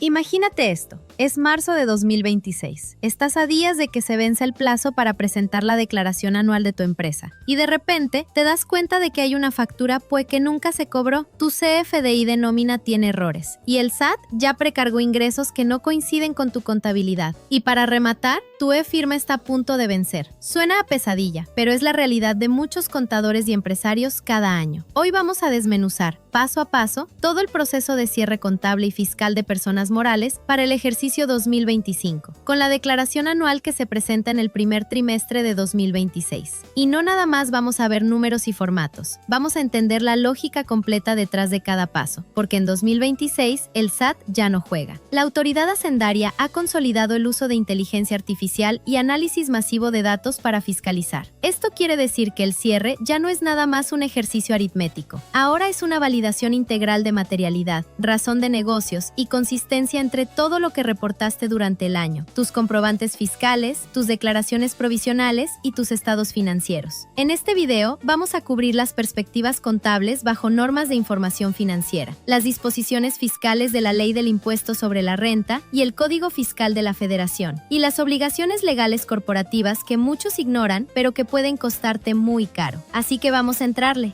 Imagínate esto, es marzo de 2026. Estás a días de que se vence el plazo para presentar la declaración anual de tu empresa y de repente te das cuenta de que hay una factura que nunca se cobró. Tu CFDI de nómina tiene errores y el SAT ya precargó ingresos que no coinciden con tu contabilidad. Y para rematar, tu e-firma está a punto de vencer. Suena a pesadilla, pero es la realidad de muchos contadores y empresarios cada año. Hoy vamos a desmenuzar, paso a paso, todo el proceso de cierre contable y fiscal de personas morales para el ejercicio 2025, con la declaración anual que se presenta en el primer trimestre de 2026. Y no nada más vamos a ver números y formatos, vamos a entender la lógica completa detrás de cada paso, porque en 2026 el SAT ya no juega. La autoridad hacendaria ha consolidado el uso de inteligencia artificial y análisis masivo de datos para fiscalizar. Esto quiere decir que el cierre ya no es nada más un ejercicio aritmético, ahora es una validación integral de materialidad, razón de negocios y consistencia entre todo lo que reportaste durante el año, tus comprobantes fiscales, tus declaraciones provisionales y tus estados financieros. En este video vamos a cubrir las perspectivas contables bajo normas de información financiera, las disposiciones fiscales de la Ley del Impuesto sobre la Renta y el Código Fiscal de la Federación, y las obligaciones legales corporativas que muchos ignoran pero que pueden costarte muy caro. Así que vamos a entrarle.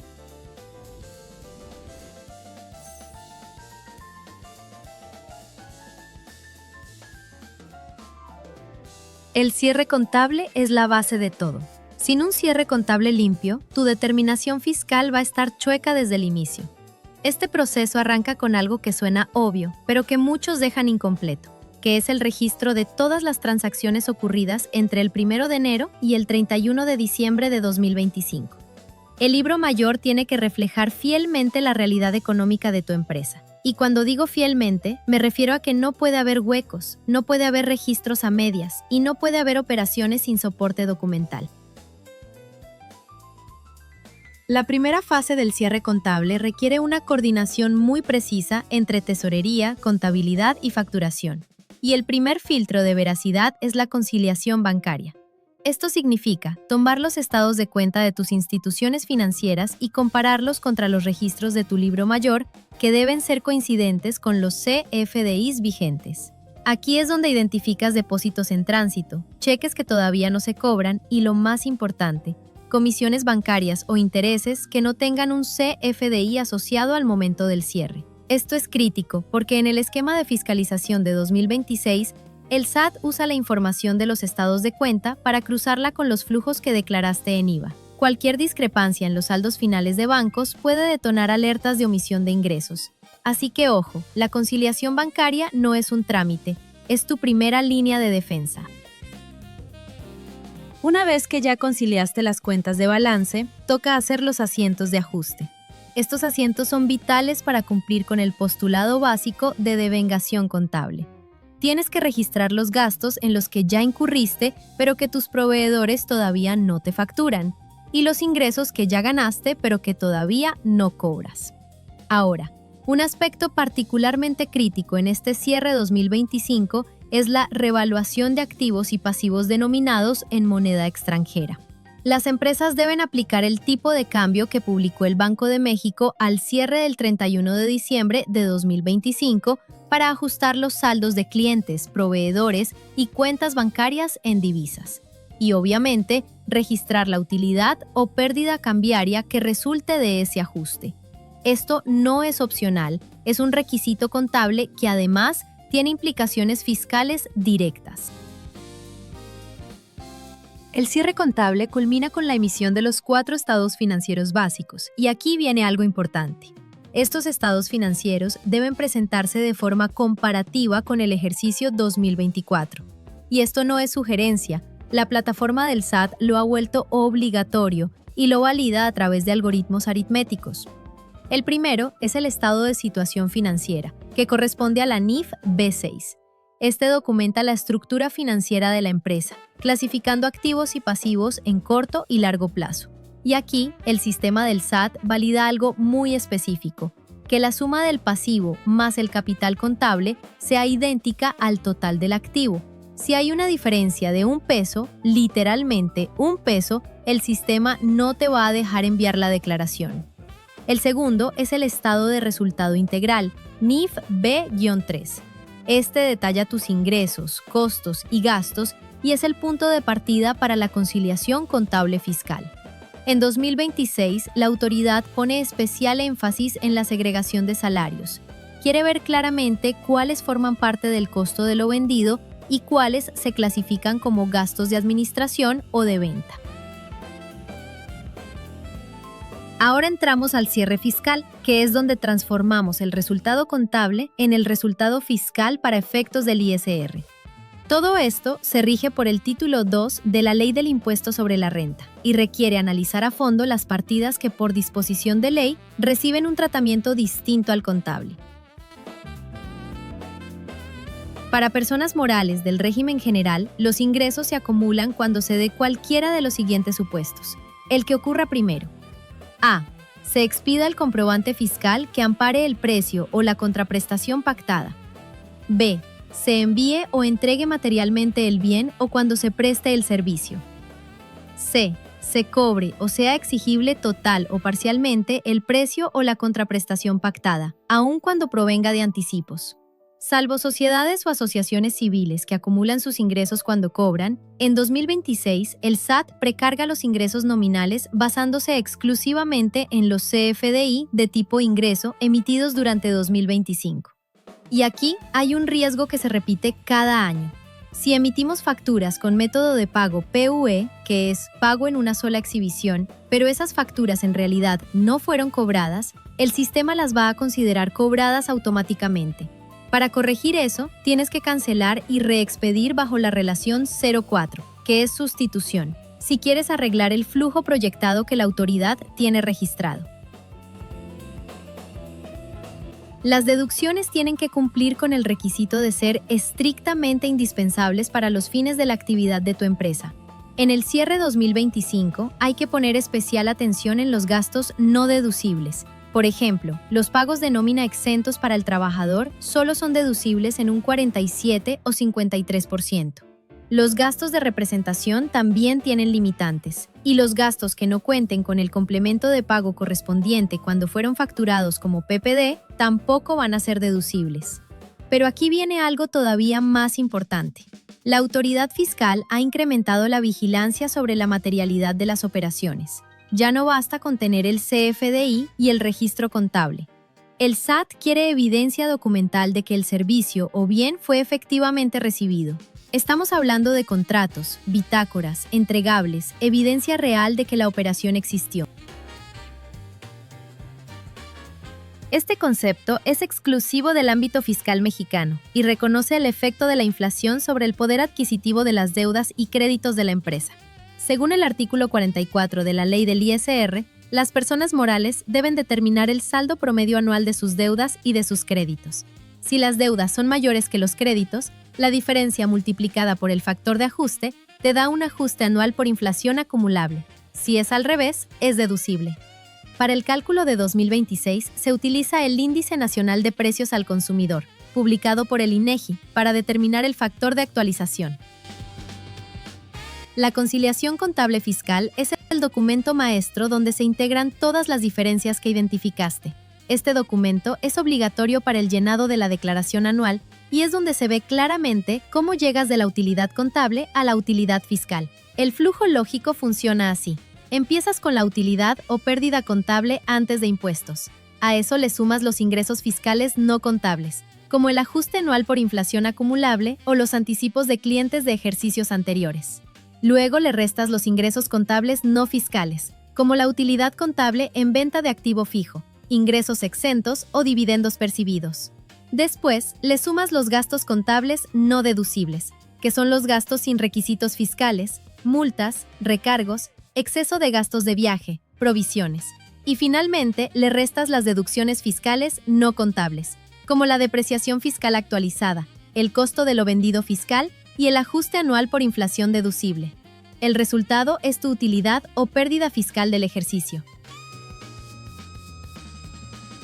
El cierre contable es la base de todo. Sin un cierre contable limpio, tu determinación fiscal va a estar chueca desde el inicio. Este proceso arranca con algo que suena obvio, pero que muchos dejan incompleto, que es el registro de todas las transacciones ocurridas entre el 1 de enero y el 31 de diciembre de 2025. El libro mayor tiene que reflejar fielmente la realidad económica de tu empresa. Y cuando digo fielmente, me refiero a que no puede haber huecos, no puede haber registros a medias y no puede haber operaciones sin soporte documental. La primera fase del cierre contable requiere una coordinación muy precisa entre tesorería, contabilidad y facturación. Y el primer filtro de veracidad es la conciliación bancaria. Esto significa tomar los estados de cuenta de tus instituciones financieras y compararlos contra los registros de tu libro mayor, que deben ser coincidentes con los CFDIs vigentes. Aquí es donde identificas depósitos en tránsito, cheques que todavía no se cobran y, lo más importante, comisiones bancarias o intereses que no tengan un CFDI asociado al momento del cierre. Esto es crítico porque en el esquema de fiscalización de 2026, el SAT usa la información de los estados de cuenta para cruzarla con los flujos que declaraste en IVA. Cualquier discrepancia en los saldos finales de bancos puede detonar alertas de omisión de ingresos. Así que ojo, la conciliación bancaria no es un trámite, es tu primera línea de defensa. Una vez que ya conciliaste las cuentas de balance, toca hacer los asientos de ajuste. Estos asientos son vitales para cumplir con el postulado básico de devengación contable. Tienes que registrar los gastos en los que ya incurriste, pero que tus proveedores todavía no te facturan, y los ingresos que ya ganaste, pero que todavía no cobras. Ahora, un aspecto particularmente crítico en este cierre 2025 es la revaluación de activos y pasivos denominados en moneda extranjera. Las empresas deben aplicar el tipo de cambio que publicó el Banco de México al cierre del 31 de diciembre de 2025 para ajustar los saldos de clientes, proveedores y cuentas bancarias en divisas. Y obviamente, registrar la utilidad o pérdida cambiaria que resulte de ese ajuste. Esto no es opcional, es un requisito contable que además tiene implicaciones fiscales directas. El cierre contable culmina con la emisión de los 4 estados financieros básicos, y aquí viene algo importante. Estos estados financieros deben presentarse de forma comparativa con el ejercicio 2024. Y esto no es sugerencia, la plataforma del SAT lo ha vuelto obligatorio y lo valida a través de algoritmos aritméticos. El primero es el estado de situación financiera, que corresponde a la NIF B6. Este documenta la estructura financiera de la empresa, clasificando activos y pasivos en corto y largo plazo. Y aquí, el sistema del SAT valida algo muy específico, que la suma del pasivo más el capital contable sea idéntica al total del activo. Si hay una diferencia de $1, literalmente $1, el sistema no te va a dejar enviar la declaración. El segundo es el estado de resultado integral, NIF B-3. Este detalla tus ingresos, costos y gastos y es el punto de partida para la conciliación contable fiscal. En 2026, la autoridad pone especial énfasis en la segregación de salarios. Quiere ver claramente cuáles forman parte del costo de lo vendido y cuáles se clasifican como gastos de administración o de venta. Ahora entramos al cierre fiscal, que es donde transformamos el resultado contable en el resultado fiscal para efectos del ISR. Todo esto se rige por el título 2 de la Ley del Impuesto sobre la Renta y requiere analizar a fondo las partidas que por disposición de ley reciben un tratamiento distinto al contable. Para personas morales del régimen general, los ingresos se acumulan cuando se dé cualquiera de los siguientes supuestos. El que ocurra primero. A. Se expida el comprobante fiscal que ampare el precio o la contraprestación pactada. B. Se envíe o entregue materialmente el bien o cuando se preste el servicio. C. Se cobre o sea exigible total o parcialmente el precio o la contraprestación pactada, aun cuando provenga de anticipos. Salvo sociedades o asociaciones civiles que acumulan sus ingresos cuando cobran, en 2026 el SAT precarga los ingresos nominales basándose exclusivamente en los CFDI de tipo ingreso emitidos durante 2025. Y aquí hay un riesgo que se repite cada año. Si emitimos facturas con método de pago PUE, que es pago en una sola exhibición, pero esas facturas en realidad no fueron cobradas, el sistema las va a considerar cobradas automáticamente. Para corregir eso, tienes que cancelar y reexpedir bajo la relación 04, que es sustitución, si quieres arreglar el flujo proyectado que la autoridad tiene registrado. Las deducciones tienen que cumplir con el requisito de ser estrictamente indispensables para los fines de la actividad de tu empresa. En el cierre 2025 hay que poner especial atención en los gastos no deducibles. Por ejemplo, los pagos de nómina exentos para el trabajador solo son deducibles en un 47 o 53%. Los gastos de representación también tienen limitantes, y los gastos que no cuenten con el complemento de pago correspondiente cuando fueron facturados como PPD tampoco van a ser deducibles. Pero aquí viene algo todavía más importante. La autoridad fiscal ha incrementado la vigilancia sobre la materialidad de las operaciones. Ya no basta con tener el CFDI y el registro contable. El SAT quiere evidencia documental de que el servicio o bien fue efectivamente recibido. Estamos hablando de contratos, bitácoras, entregables, evidencia real de que la operación existió. Este concepto es exclusivo del ámbito fiscal mexicano y reconoce el efecto de la inflación sobre el poder adquisitivo de las deudas y créditos de la empresa. Según el artículo 44 de la Ley del ISR, las personas morales deben determinar el saldo promedio anual de sus deudas y de sus créditos. Si las deudas son mayores que los créditos, la diferencia multiplicada por el factor de ajuste te da un ajuste anual por inflación acumulable. Si es al revés, es deducible. Para el cálculo de 2026 se utiliza el Índice Nacional de Precios al Consumidor, publicado por el INEGI, para determinar el factor de actualización. La conciliación contable fiscal es el documento maestro donde se integran todas las diferencias que identificaste. Este documento es obligatorio para el llenado de la declaración anual y es donde se ve claramente cómo llegas de la utilidad contable a la utilidad fiscal. El flujo lógico funciona así. Empiezas con la utilidad o pérdida contable antes de impuestos. A eso le sumas los ingresos fiscales no contables, como el ajuste anual por inflación acumulable o los anticipos de clientes de ejercicios anteriores. Luego le restas los ingresos contables no fiscales, como la utilidad contable en venta de activo fijo, ingresos exentos o dividendos percibidos. Después, le sumas los gastos contables no deducibles, que son los gastos sin requisitos fiscales, multas, recargos, exceso de gastos de viaje, provisiones. Y finalmente, le restas las deducciones fiscales no contables, como la depreciación fiscal actualizada, el costo de lo vendido fiscal y el ajuste anual por inflación deducible. El resultado es tu utilidad o pérdida fiscal del ejercicio.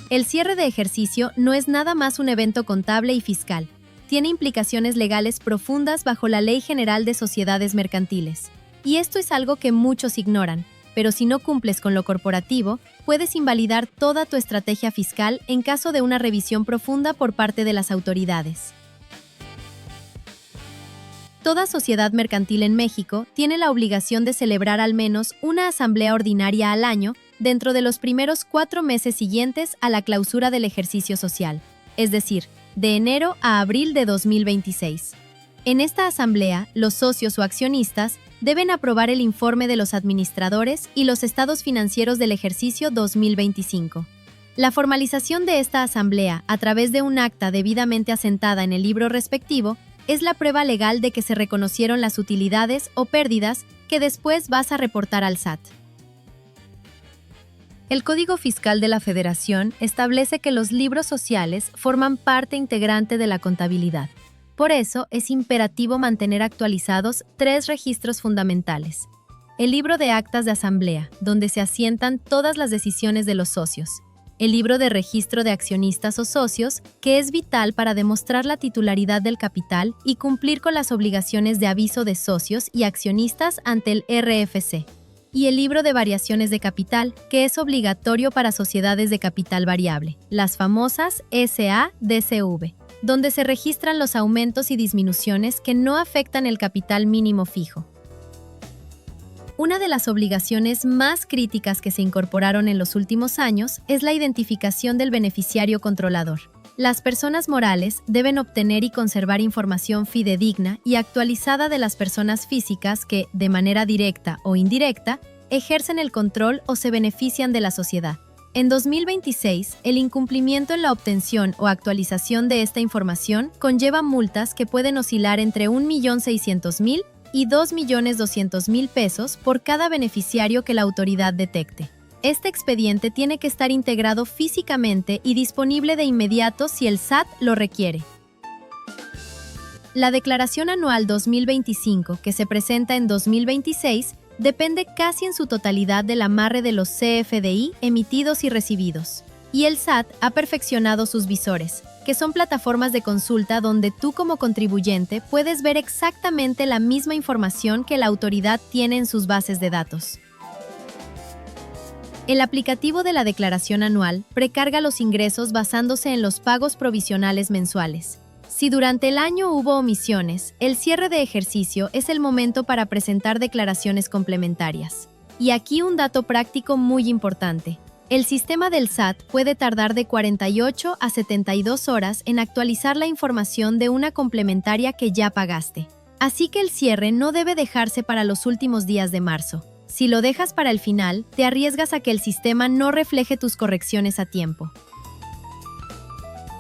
El cierre de ejercicio no es nada más un evento contable y fiscal. Tiene implicaciones legales profundas bajo la Ley General de Sociedades Mercantiles. Y esto es algo que muchos ignoran, pero si no cumples con lo corporativo, puedes invalidar toda tu estrategia fiscal en caso de una revisión profunda por parte de las autoridades. Toda sociedad mercantil en México tiene la obligación de celebrar al menos una asamblea ordinaria al año dentro de los primeros 4 meses siguientes a la clausura del ejercicio social, es decir, de enero a abril de 2026. En esta asamblea, los socios o accionistas deben aprobar el informe de los administradores y los estados financieros del ejercicio 2025. La formalización de esta asamblea a través de un acta debidamente asentada en el libro respectivo es la prueba legal de que se reconocieron las utilidades o pérdidas que después vas a reportar al SAT. El Código Fiscal de la Federación establece que los libros sociales forman parte integrante de la contabilidad. Por eso, es imperativo mantener actualizados 3 registros fundamentales. El libro de actas de asamblea, donde se asientan todas las decisiones de los socios. El libro de registro de accionistas o socios, que es vital para demostrar la titularidad del capital y cumplir con las obligaciones de aviso de socios y accionistas ante el RFC. Y el libro de variaciones de capital, que es obligatorio para sociedades de capital variable, las famosas SA-DCV, donde se registran los aumentos y disminuciones que no afectan el capital mínimo fijo. Una de las obligaciones más críticas que se incorporaron en los últimos años es la identificación del beneficiario controlador. Las personas morales deben obtener y conservar información fidedigna y actualizada de las personas físicas que, de manera directa o indirecta, ejercen el control o se benefician de la sociedad. En 2026, el incumplimiento en la obtención o actualización de esta información conlleva multas que pueden oscilar entre 1.600.000 y 2.200.000 pesos por cada beneficiario que la autoridad detecte. Este expediente tiene que estar integrado físicamente y disponible de inmediato si el SAT lo requiere. La Declaración Anual 2025, que se presenta en 2026, depende casi en su totalidad del amarre de los CFDI emitidos y recibidos. Y el SAT ha perfeccionado sus visores, que son plataformas de consulta donde tú como contribuyente puedes ver exactamente la misma información que la autoridad tiene en sus bases de datos. El aplicativo de la declaración anual precarga los ingresos basándose en los pagos provisionales mensuales. Si durante el año hubo omisiones, el cierre de ejercicio es el momento para presentar declaraciones complementarias. Y aquí un dato práctico muy importante. El sistema del SAT puede tardar de 48 a 72 horas en actualizar la información de una complementaria que ya pagaste. Así que el cierre no debe dejarse para los últimos días de marzo. Si lo dejas para el final, te arriesgas a que el sistema no refleje tus correcciones a tiempo.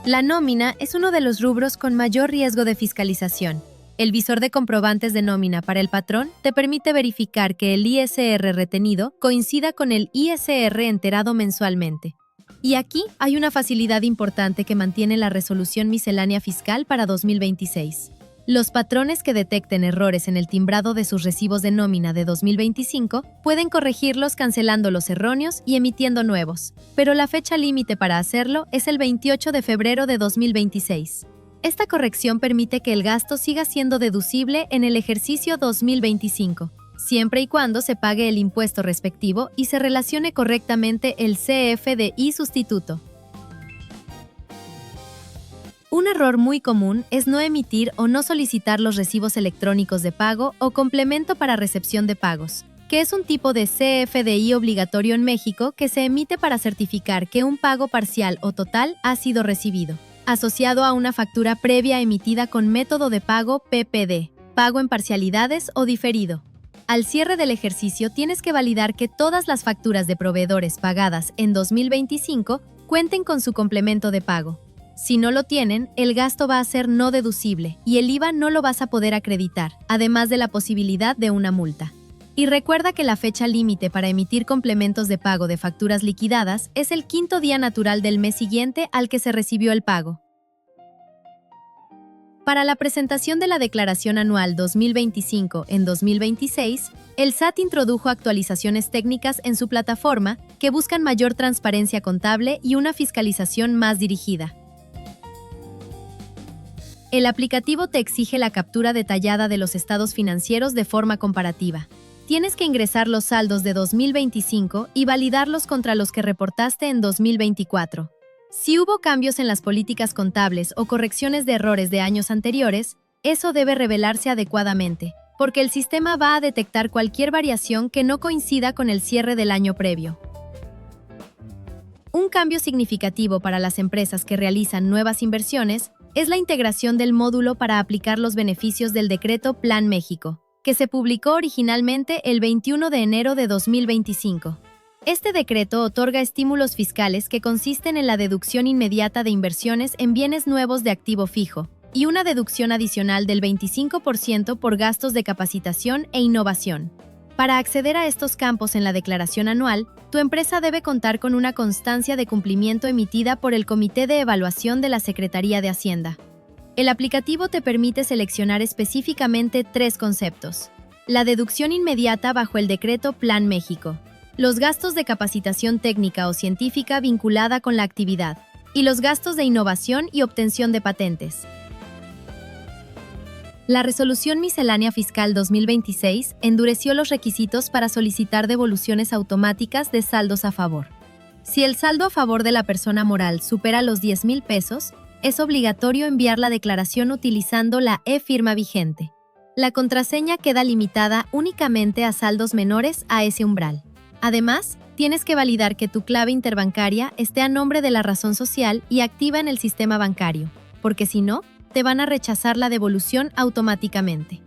La nómina es uno de los rubros con mayor riesgo de fiscalización. El visor de comprobantes de nómina para el patrón te permite verificar que el ISR retenido coincida con el ISR enterado mensualmente. Y aquí hay una facilidad importante que mantiene la resolución miscelánea fiscal para 2026. Los patrones que detecten errores en el timbrado de sus recibos de nómina de 2025 pueden corregirlos cancelando los erróneos y emitiendo nuevos, pero la fecha límite para hacerlo es el 28 de febrero de 2026. Esta corrección permite que el gasto siga siendo deducible en el ejercicio 2025, siempre y cuando se pague el impuesto respectivo y se relacione correctamente el CFDI sustituto. Un error muy común es no emitir o no solicitar los recibos electrónicos de pago o complemento para recepción de pagos, que es un tipo de CFDI obligatorio en México que se emite para certificar que un pago parcial o total ha sido recibido, asociado a una factura previa emitida con método de pago PPD, pago en parcialidades o diferido. Al cierre del ejercicio tienes que validar que todas las facturas de proveedores pagadas en 2025 cuenten con su complemento de pago. Si no lo tienen, el gasto va a ser no deducible y el IVA no lo vas a poder acreditar, además de la posibilidad de una multa. Y recuerda que la fecha límite para emitir complementos de pago de facturas liquidadas es el 5º día natural del mes siguiente al que se recibió el pago. Para la presentación de la Declaración Anual 2025 en 2026, el SAT introdujo actualizaciones técnicas en su plataforma que buscan mayor transparencia contable y una fiscalización más dirigida. El aplicativo te exige la captura detallada de los estados financieros de forma comparativa. Tienes que ingresar los saldos de 2025 y validarlos contra los que reportaste en 2024. Si hubo cambios en las políticas contables o correcciones de errores de años anteriores, eso debe revelarse adecuadamente, porque el sistema va a detectar cualquier variación que no coincida con el cierre del año previo. Un cambio significativo para las empresas que realizan nuevas inversiones es la integración del módulo para aplicar los beneficios del Decreto Plan México, que se publicó originalmente el 21 de enero de 2025. Este decreto otorga estímulos fiscales que consisten en la deducción inmediata de inversiones en bienes nuevos de activo fijo y una deducción adicional del 25% por gastos de capacitación e innovación. Para acceder a estos campos en la declaración anual, tu empresa debe contar con una constancia de cumplimiento emitida por el Comité de Evaluación de la Secretaría de Hacienda. El aplicativo te permite seleccionar específicamente 3 conceptos: la deducción inmediata bajo el Decreto Plan México, los gastos de capacitación técnica o científica vinculada con la actividad, y los gastos de innovación y obtención de patentes. La Resolución Miscelánea Fiscal 2026 endureció los requisitos para solicitar devoluciones automáticas de saldos a favor. Si el saldo a favor de la persona moral supera los 10,000 pesos, es obligatorio enviar la declaración utilizando la e-firma vigente. La contraseña queda limitada únicamente a saldos menores a ese umbral. Además, tienes que validar que tu clave interbancaria esté a nombre de la razón social y activa en el sistema bancario, porque si no, te van a rechazar la devolución automáticamente.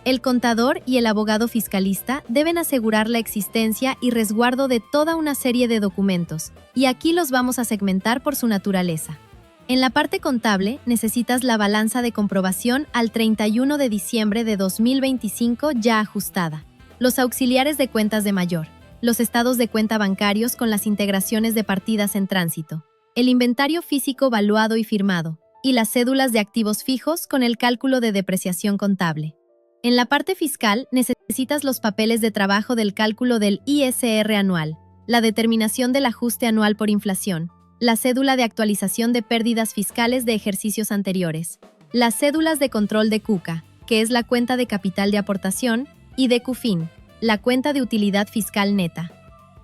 El contador y el abogado fiscalista deben asegurar la existencia y resguardo de toda una serie de documentos, y aquí los vamos a segmentar por su naturaleza. En la parte contable, necesitas la balanza de comprobación al 31 de diciembre de 2025 ya ajustada, los auxiliares de cuentas de mayor, los estados de cuenta bancarios con las integraciones de partidas en tránsito, el inventario físico valuado y firmado, y las cédulas de activos fijos con el cálculo de depreciación contable. En la parte fiscal, necesitas los papeles de trabajo del cálculo del ISR anual, la determinación del ajuste anual por inflación, la cédula de actualización de pérdidas fiscales de ejercicios anteriores, las cédulas de control de CUCA, que es la cuenta de capital de aportación, y de CUFIN, la cuenta de utilidad fiscal neta.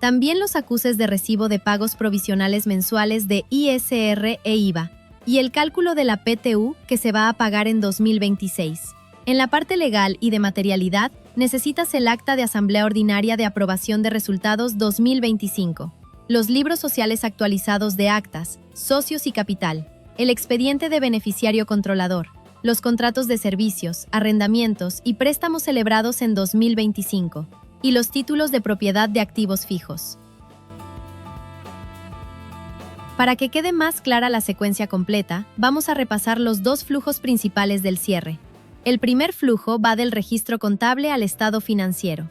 También los acuses de recibo de pagos provisionales mensuales de ISR e IVA, y el cálculo de la PTU que se va a pagar en 2026. En la parte legal y de materialidad, necesitas el Acta de Asamblea Ordinaria de Aprobación de Resultados 2025, los libros sociales actualizados de actas, socios y capital, el expediente de beneficiario controlador, los contratos de servicios, arrendamientos y préstamos celebrados en 2025, y los títulos de propiedad de activos fijos. Para que quede más clara la secuencia completa, vamos a repasar los 2 flujos principales del cierre. El primer flujo va del registro contable al estado financiero.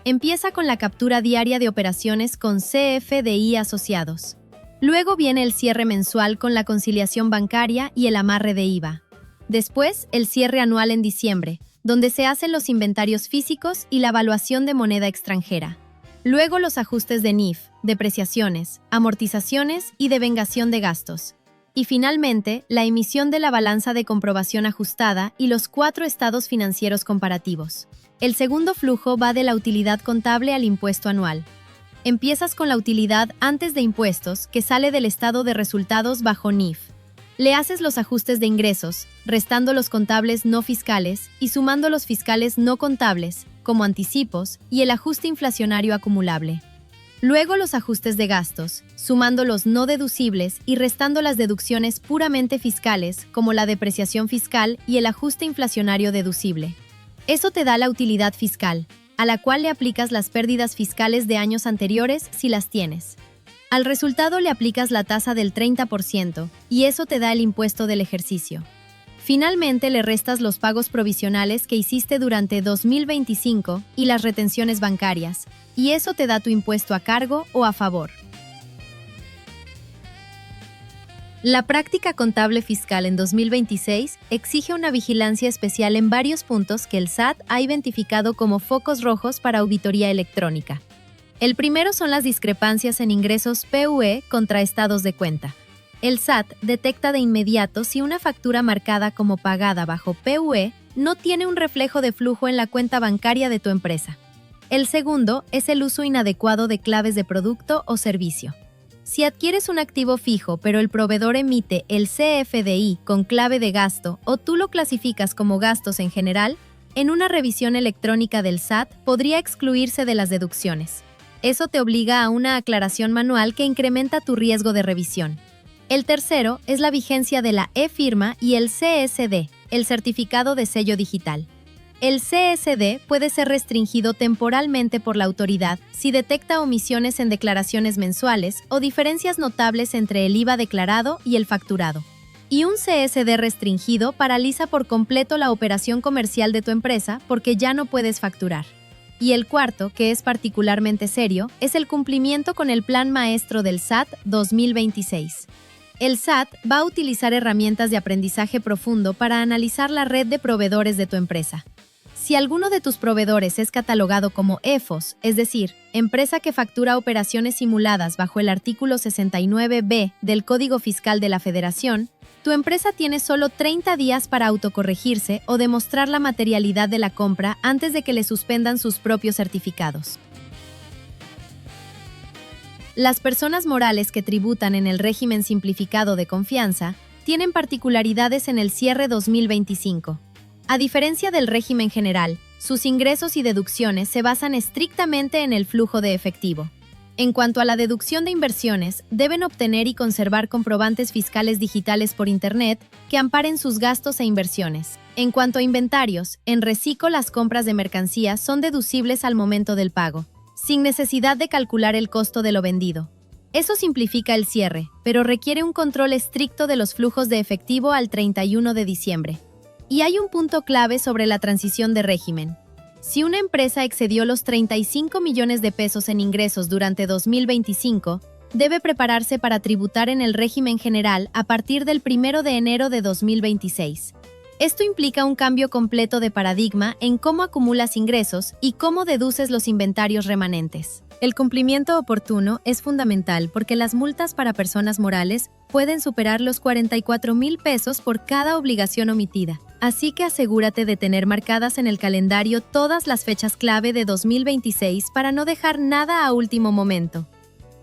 Empieza con la captura diaria de operaciones con CFDI asociados. Luego viene el cierre mensual con la conciliación bancaria y el amarre de IVA. Después, el cierre anual en diciembre, donde se hacen los inventarios físicos y la evaluación de moneda extranjera. Luego los ajustes de NIF, depreciaciones, amortizaciones y devengación de gastos. Y finalmente, la emisión de la balanza de comprobación ajustada y los 4 estados financieros comparativos. El segundo flujo va de la utilidad contable al impuesto anual. Empiezas con la utilidad antes de impuestos, que sale del estado de resultados bajo NIF. Le haces los ajustes de ingresos, restando los contables no fiscales y sumando los fiscales no contables, como anticipos, y el ajuste inflacionario acumulable. Luego los ajustes de gastos, sumando los no deducibles y restando las deducciones puramente fiscales, como la depreciación fiscal y el ajuste inflacionario deducible. Eso te da la utilidad fiscal, a la cual le aplicas las pérdidas fiscales de años anteriores si las tienes. Al resultado le aplicas la tasa del 30% y eso te da el impuesto del ejercicio. Finalmente le restas los pagos provisionales que hiciste durante 2025 y las retenciones bancarias, y eso te da tu impuesto a cargo o a favor. La práctica contable fiscal en 2026 exige una vigilancia especial en varios puntos que el SAT ha identificado como focos rojos para auditoría electrónica. El primero son las discrepancias en ingresos PUE contra estados de cuenta. El SAT detecta de inmediato si una factura marcada como pagada bajo PUE no tiene un reflejo de flujo en la cuenta bancaria de tu empresa. El segundo es el uso inadecuado de claves de producto o servicio. Si adquieres un activo fijo, pero el proveedor emite el CFDI con clave de gasto o tú lo clasificas como gastos en general, en una revisión electrónica del SAT podría excluirse de las deducciones. Eso te obliga a una aclaración manual que incrementa tu riesgo de revisión. El tercero es la vigencia de la e-firma y el CSD, el certificado de sello digital. El CSD puede ser restringido temporalmente por la autoridad si detecta omisiones en declaraciones mensuales o diferencias notables entre el IVA declarado y el facturado. Y un CSD restringido paraliza por completo la operación comercial de tu empresa porque ya no puedes facturar. Y el cuarto, que es particularmente serio, es el cumplimiento con el Plan Maestro del SAT 2026. El SAT va a utilizar herramientas de aprendizaje profundo para analizar la red de proveedores de tu empresa. Si alguno de tus proveedores es catalogado como EFOS, es decir, empresa que factura operaciones simuladas bajo el artículo 69b del Código Fiscal de la Federación, tu empresa tiene solo 30 días para autocorregirse o demostrar la materialidad de la compra antes de que le suspendan sus propios certificados. Las personas morales que tributan en el régimen simplificado de confianza tienen particularidades en el cierre 2025. A diferencia del régimen general, sus ingresos y deducciones se basan estrictamente en el flujo de efectivo. En cuanto a la deducción de inversiones, deben obtener y conservar comprobantes fiscales digitales por Internet que amparen sus gastos e inversiones. En cuanto a inventarios, en Recico las compras de mercancías son deducibles al momento del pago, sin necesidad de calcular el costo de lo vendido. Eso simplifica el cierre, pero requiere un control estricto de los flujos de efectivo al 31 de diciembre. Y hay un punto clave sobre la transición de régimen. Si una empresa excedió los 35 millones de pesos en ingresos durante 2025, debe prepararse para tributar en el régimen general a partir del 1 de enero de 2026. Esto implica un cambio completo de paradigma en cómo acumulas ingresos y cómo deduces los inventarios remanentes. El cumplimiento oportuno es fundamental porque las multas para personas morales pueden superar los 44,000 pesos por cada obligación omitida. Así que asegúrate de tener marcadas en el calendario todas las fechas clave de 2026 para no dejar nada a último momento.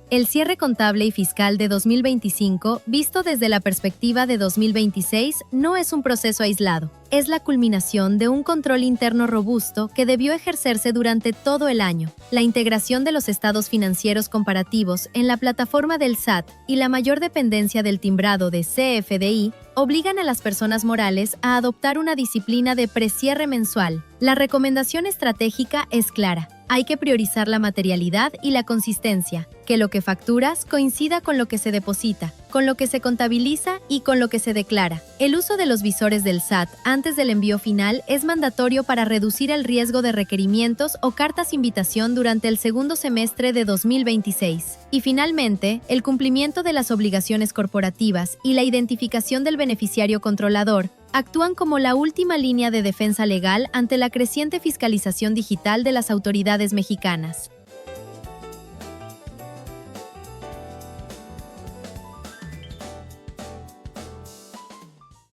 El cierre contable y fiscal de 2025, visto desde la perspectiva de 2026, no es un proceso aislado. Es la culminación de un control interno robusto que debió ejercerse durante todo el año. La integración de los estados financieros comparativos en la plataforma del SAT y la mayor dependencia del timbrado de CFDI obligan a las personas morales a adoptar una disciplina de precierre mensual. La recomendación estratégica es clara. Hay que priorizar la materialidad y la consistencia, que lo que facturas coincida con lo que se deposita, con lo que se contabiliza y con lo que se declara. El uso de los visores del SAT antes del envío final es mandatorio para reducir el riesgo de requerimientos o cartas invitación durante el segundo semestre de 2026. Y finalmente, el cumplimiento de las obligaciones corporativas y la identificación del beneficiario controlador actúan como la última línea de defensa legal ante la creciente fiscalización digital de las autoridades mexicanas.